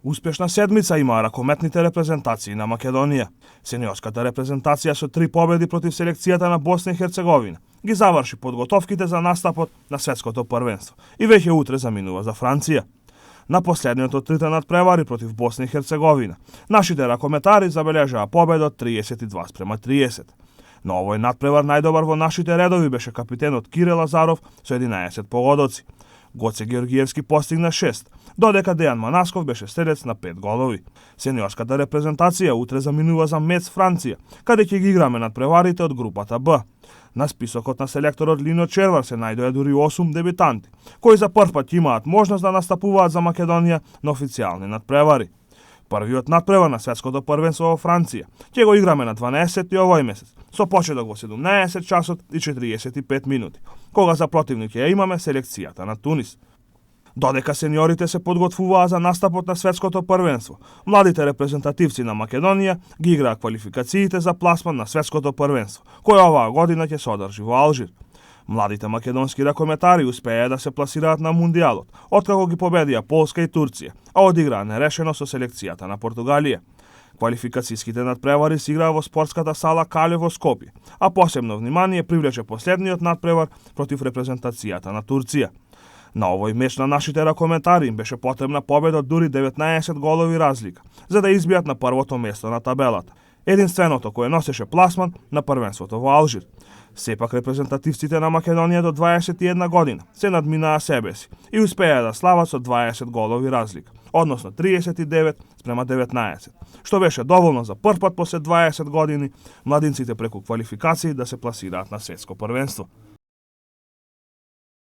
Успешна седмица имаа ракометните репрезентации на Македонија. Сениорската репрезентација со 3 победи против селекцијата на Босна и Херцеговина ги заврши подготовките за настапот на светското првенство и веќе утре заминува за Франција. На последниот од трите надпревари против Босна и Херцеговина, нашите ракометари забележаа победа од 32:30. На овој надпревар најдобар во нашите редови беше капитенот Кире Лазаров со 11 погодоци. Гоце Георгиевски постигна 6, додека Дејан Манасков беше стрелец на 5 голови. Сениорската репрезентација утре заминува за Мец, Франција, каде ќе ги играме надпреварите од групата Б. На списокот на селекторот Лино Червар се најдоа дури 8 дебитанти, кои за прв пат имаат можност да настапуваат за Македонија на официјални надпревари. Првиот надпревар на светското првенство во Франција ќе го играме на 12 овој месец, со почеток во 17 часот и 45 минути, кога за противник ќе имаме селекцијата на Тунис. Додека сениорите се подготвуваа за настапот на светското првенство, младите репрезентативци на Македонија ги играа квалификациите за пласман на светското првенство, кој оваа година ќе се одржи во Алжир. Младите македонски ракометари успеа да се пласираат на Мундијалот, откако ги победија Полска и Турција, а одиграа нерешено со селекцијата на Португалија. Квалификацијските надпревари се играа во спортската сала Кале во Скопје, а посебно внимание привлече последниот надпревар против репрезентацијата на Турција. На овој меч на нашите ракометари им беше потребна победа од дури 19 голови разлика, за да избијат на првото место на табелата, единственото кое носеше пласман на првенството во Алжир. Сепак репрезентативците на Македонија до 21 година се надминаа себе си и успеа да слават со 20 голови разлика, односно 39:19, што беше доволно за прв пат после 20 години младинците преку квалификации да се пласираат на светско првенство.